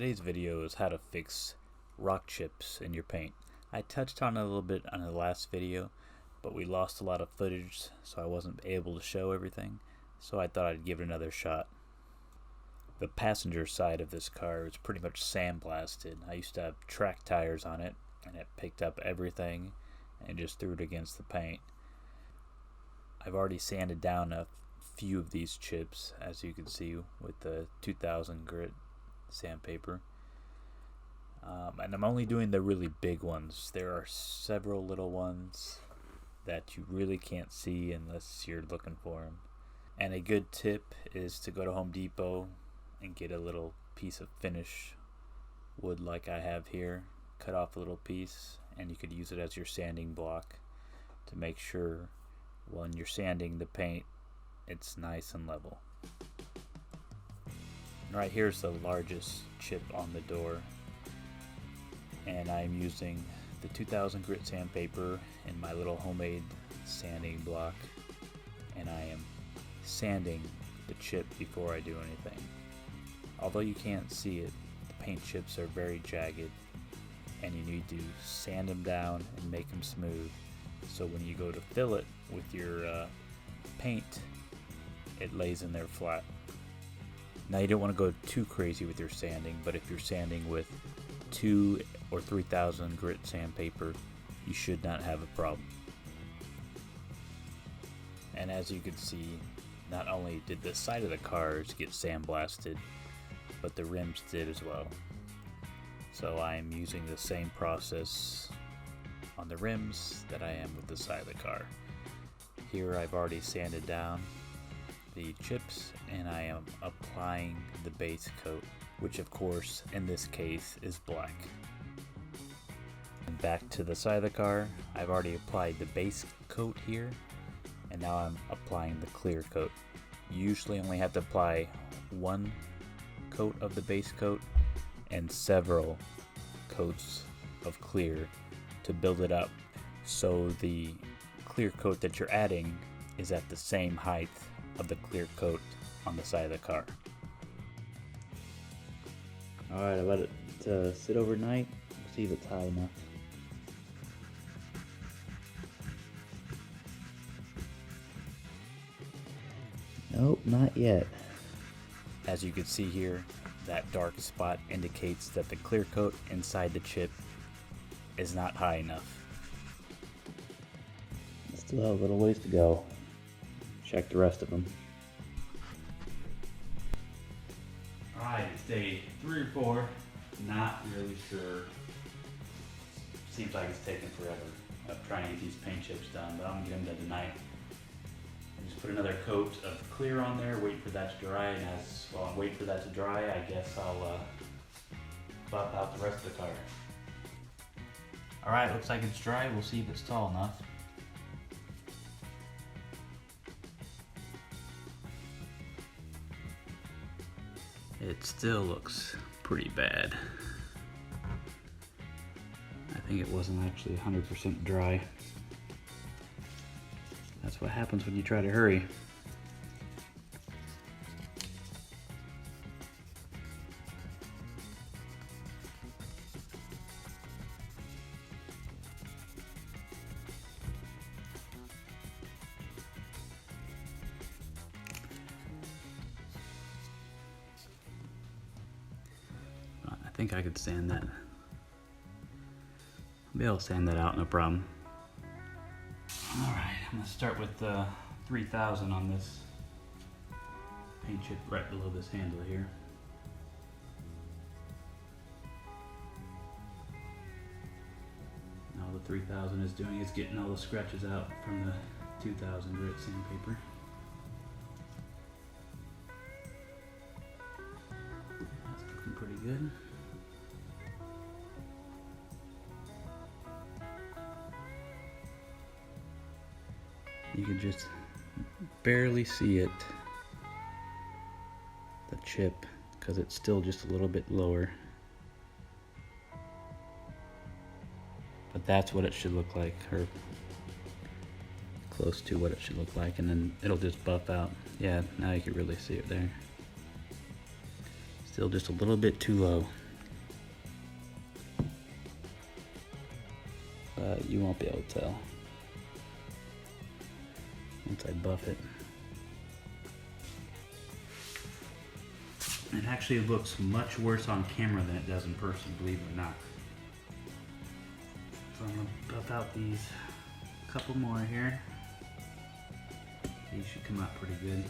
Today's video is how to fix rock chips in your paint. I touched on it a little bit on the last video, but we lost a lot of footage, so I wasn't able to show everything, so I thought I'd give it another shot. The passenger side of this car is pretty much sandblasted. I used to have track tires on it, and it picked up everything and just threw it against the paint. I've already sanded down a few of these chips, as you can see, with the 2000 grit sandpaper. And I'm only doing the really big ones. There are several little ones that you really can't see unless you're looking for them. And a good tip is to go to Home Depot and get a little piece of finish wood like I have here. Cut off a little piece, and you could use it as your sanding block to make sure when you're sanding the paint it's nice and level. And right here's the largest chip on the door, and I'm using the 2000 grit sandpaper in my little homemade sanding block, and I am sanding the chip before I do anything. Although you can't see it, the paint chips are very jagged, and you need to sand them down and make them smooth, so when you go to fill it with your paint, it lays in there flat. Now you don't want to go too crazy with your sanding, but if you're sanding with 2 or 3000 grit sandpaper, you should not have a problem. And as you can see, not only did the side of the cars get sandblasted, but the rims did as well. So I am using the same process on the rims that I am with the side of the car. Here I've already sanded down the chips, and I am applying the base coat, which of course in this case is black. And back to the side of the car, I've already applied the base coat here, and now I'm applying the clear coat. You usually only have to apply one coat of the base coat and several coats of clear to build it up, so the clear coat that you're adding is at the same height of the clear coat on the side of the car. Alright, I let it sit overnight. We'll see if it's high enough. Nope, not yet. As you can see here, that dark spot indicates that the clear coat inside the chip is not high enough. Still have a little ways to go. Check the rest of them. Alright, it's day 3 or 4. Not really sure. Seems like it's taking forever. I'm trying to get these paint chips done, but I'm gonna get them done tonight. I just put another coat of clear on there, wait for that to dry, and while I'm waiting for that to dry, I guess I'll buff out the rest of the car. Alright, looks like it's dry. We'll see if it's tall enough. It still looks pretty bad. I think it wasn't actually 100% dry. That's what happens when you try to hurry. I think I could sand that. I'll be able to sand that out, no problem. Alright, I'm going to start with 3000 on this paint chip right below this handle here. And all the 3000 is doing is getting all the scratches out from the 2000 grit sandpaper. That's looking pretty good. You can just barely see it, the chip, because it's still just a little bit lower. But that's what it should look like, or close to what it should look like, and then it'll just buff out. Yeah, now you can really see it there. Still just a little bit too low. but you won't be able to tell once I buff it. It actually looks much worse on camera than it does in person, believe it or not. So I'm gonna buff out these couple more here. These should come out pretty good.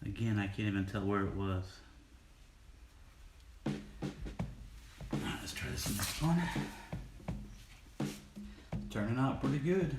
Again, I can't even tell where it was. Alright, let's try this next one. Turning out pretty good.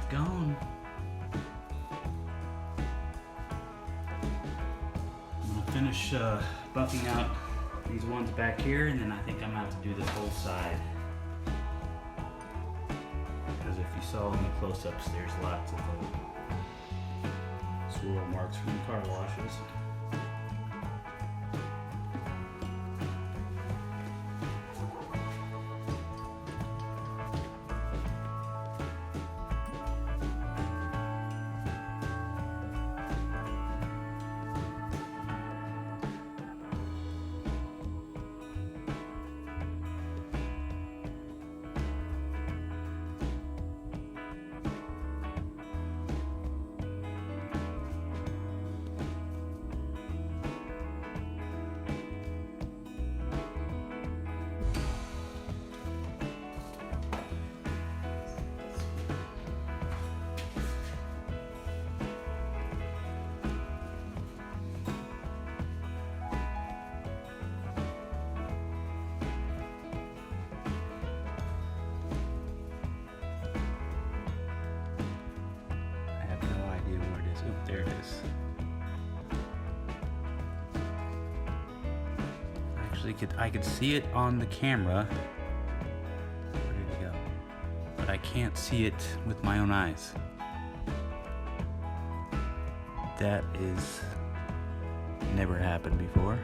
Gone. I'm gonna finish buffing out these ones back here, and then I think I'm gonna have to do this whole side. Because if you saw in the close-ups, there's lots of swirl marks from the car washes. There it is. I could see it on the camera. Where did it go? But I can't see it with my own eyes. That is never happened before.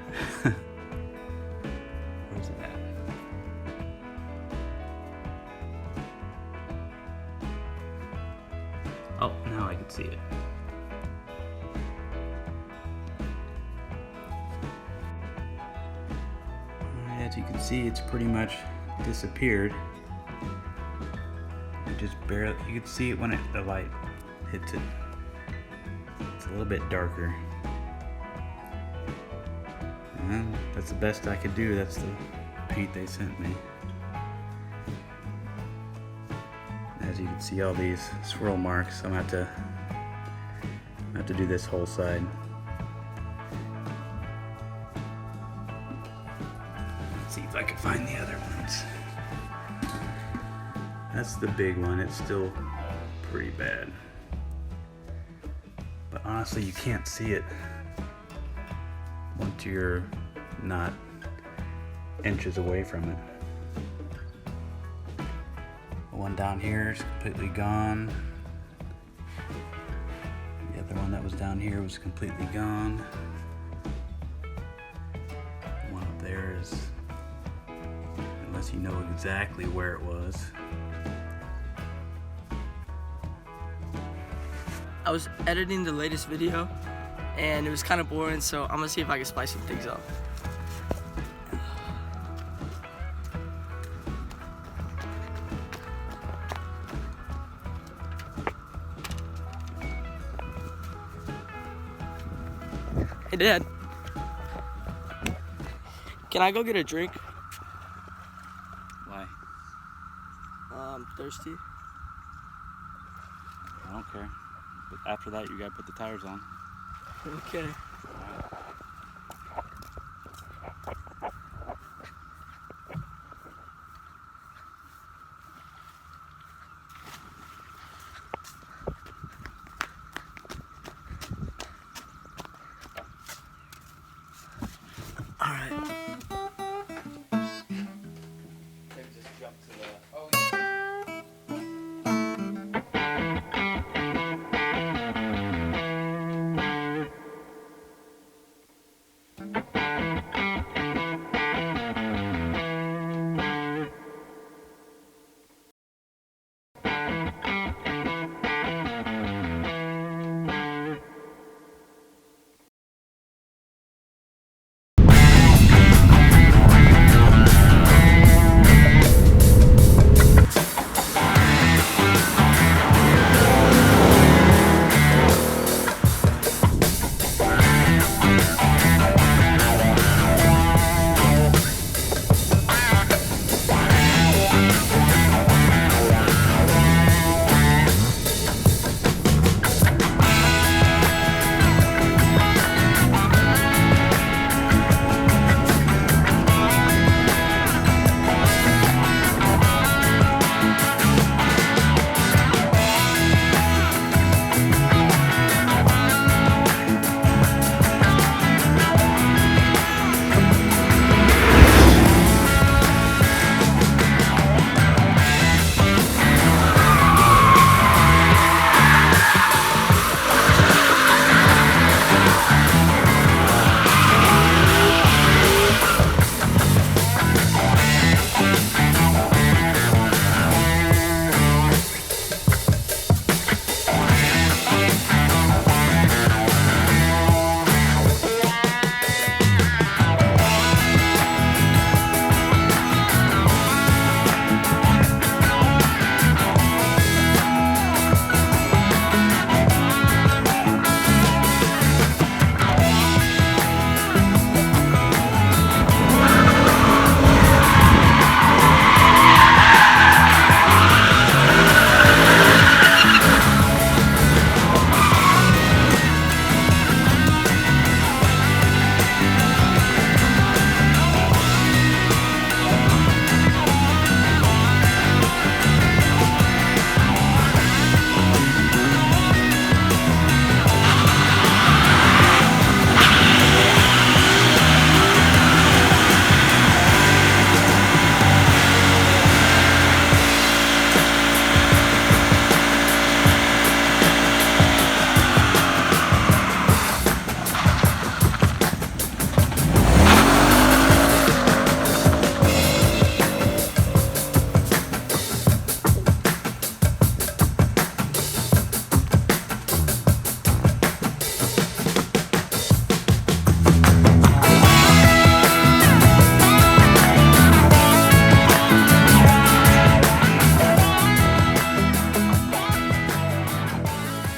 Where's it at? Oh, now I can see it. As you can see, it's pretty much disappeared. It just barely, you can see it when the light hits it. It's a little bit darker. And that's the best I could do. That's the paint they sent me. As you can see, all these swirl marks, I'm gonna have to I have to do this whole side. Let's see if I can find the other ones. That's the big one. It's still pretty bad. But honestly, you can't see it once you're not inches away from it. The one down here is completely gone. The other one that was down here was completely gone. The one up there is, unless you know exactly where it was. I was editing the latest video and it was kind of boring, so I'm gonna see if I can spice some things up. Hey Dad, can I go get a drink? Why? I'm thirsty. I don't care. But after that, you gotta put the tires on. Okay. All right. Maybe just jump to the. Oh, yeah.